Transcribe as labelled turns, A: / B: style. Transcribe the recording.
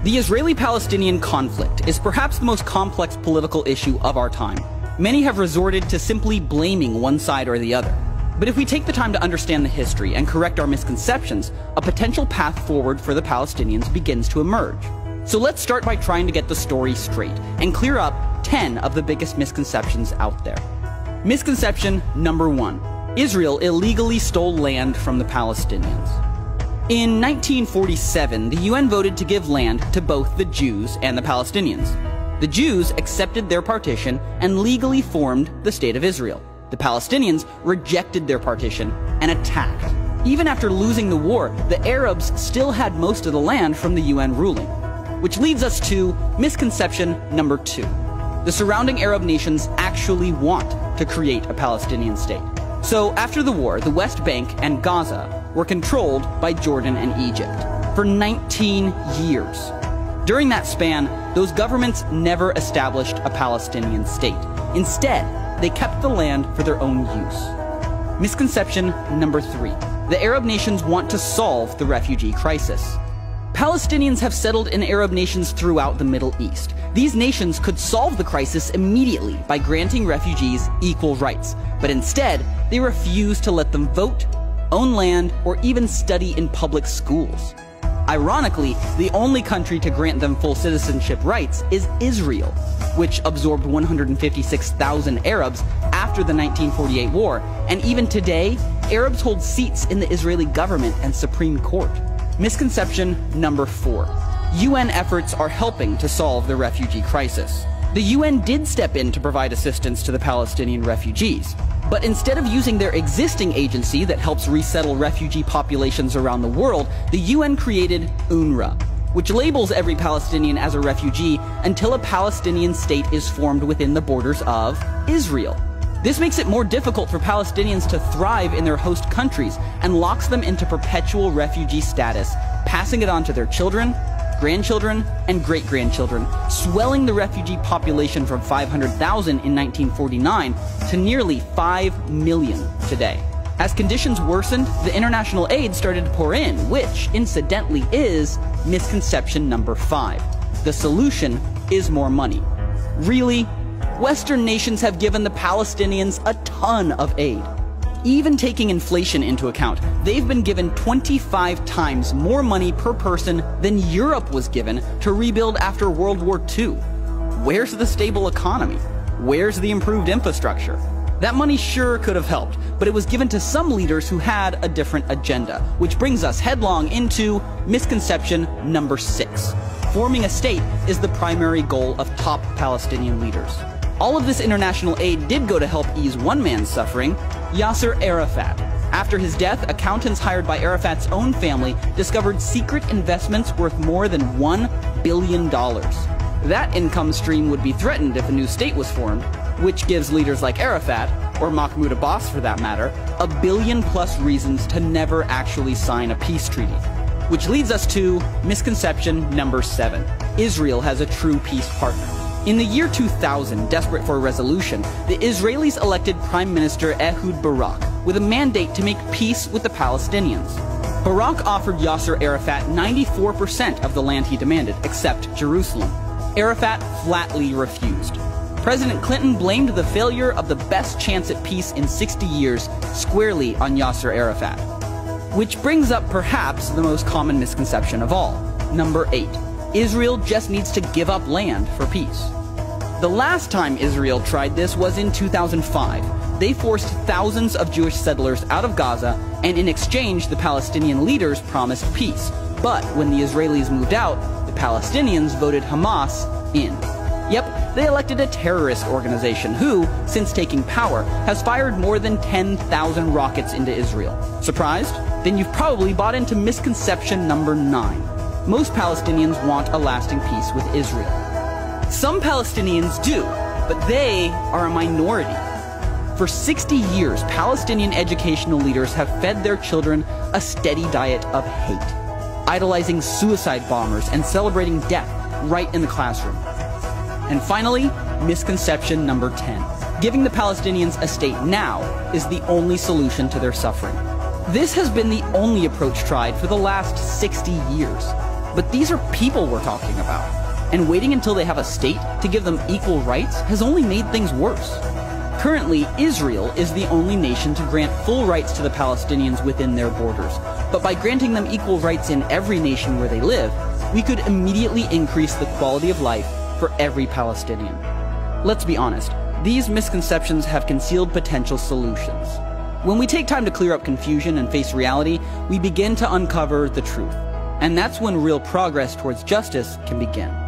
A: The Israeli-Palestinian conflict is perhaps the most complex political issue of our time. Many have resorted to simply blaming one side or the other. But if we take the time to understand the history and correct our misconceptions, a potential path forward for the Palestinians begins to emerge. So let's start by trying to get the story straight and clear up 10 of the biggest misconceptions out there. Misconception number 1. Israel illegally stole land from the Palestinians. In 1947, the UN voted to give land to both the Jews and the Palestinians. The Jews accepted their partition and legally formed the State of Israel. The Palestinians rejected their partition and attacked. Even after losing the war, the Arabs still had most of the land from the UN ruling. Which leads us to misconception number 2. The surrounding Arab nations actually want to create a Palestinian state. So after the war, the West Bank and Gaza were controlled by Jordan and Egypt for 19 years. During that span, those governments never established a Palestinian state. Instead, they kept the land for their own use. Misconception number 3. The Arab nations want to solve the refugee crisis. Palestinians have settled in Arab nations throughout the Middle East. These nations could solve the crisis immediately by granting refugees equal rights, but instead, they refuse to let them vote, own land, or even study in public schools. Ironically, the only country to grant them full citizenship rights is Israel, which absorbed 156,000 Arabs after the 1948 war, and even today, Arabs hold seats in the Israeli government and Supreme Court. Misconception number 4. UN efforts are helping to solve the refugee crisis. The UN did step in to provide assistance to the Palestinian refugees, but instead of using their existing agency that helps resettle refugee populations around the world, the UN created UNRWA, which labels every Palestinian as a refugee until a Palestinian state is formed within the borders of Israel. This makes it more difficult for Palestinians to thrive in their host countries and locks them into perpetual refugee status, passing it on to their children, grandchildren, and great-grandchildren, swelling the refugee population from 500,000 in 1949 to nearly 5 million today. As conditions worsened, the international aid started to pour in, which, incidentally, is misconception number 5. The solution is more money. Really? Western nations have given the Palestinians a ton of aid. Even taking inflation into account, they've been given 25 times more money per person than Europe was given to rebuild after World War II. Where's the stable economy? Where's the improved infrastructure? That money sure could have helped, but it was given to some leaders who had a different agenda, which brings us headlong into misconception number 6. Forming a state is the primary goal of top Palestinian leaders. All of this international aid did go to help ease one man's suffering, Yasser Arafat. After his death, accountants hired by Arafat's own family discovered secret investments worth more than $1 billion. That income stream would be threatened if a new state was formed, which gives leaders like Arafat, or Mahmoud Abbas for that matter, a billion-plus reasons to never actually sign a peace treaty. Which leads us to misconception number 7. Israel has a true peace partner. In the year 2000, desperate for a resolution, the Israelis elected Prime Minister Ehud Barak with a mandate to make peace with the Palestinians. Barak offered Yasser Arafat 94% of the land he demanded, except Jerusalem. Arafat flatly refused. President Clinton blamed the failure of the best chance at peace in 60 years squarely on Yasser Arafat. Which brings up perhaps the most common misconception of all. Number 8. Israel just needs to give up land for peace. The last time Israel tried this was in 2005. They forced thousands of Jewish settlers out of Gaza, and in exchange, the Palestinian leaders promised peace. But when the Israelis moved out, the Palestinians voted Hamas in. Yep, they elected a terrorist organization who, since taking power, has fired more than 10,000 rockets into Israel. Surprised? Then you've probably bought into misconception number 9. Most Palestinians want a lasting peace with Israel. Some Palestinians do, but they are a minority. For 60 years, Palestinian educational leaders have fed their children a steady diet of hate, idolizing suicide bombers and celebrating death right in the classroom. And finally, misconception number 10. Giving the Palestinians a state now is the only solution to their suffering. This has been the only approach tried for the last 60 years. But these are people we're talking about, and waiting until they have a state to give them equal rights has only made things worse. Currently, Israel is the only nation to grant full rights to the Palestinians within their borders, but by granting them equal rights in every nation where they live, we could immediately increase the quality of life for every Palestinian. Let's be honest, these misconceptions have concealed potential solutions. When we take time to clear up confusion and face reality, we begin to uncover the truth. And that's when real progress towards justice can begin.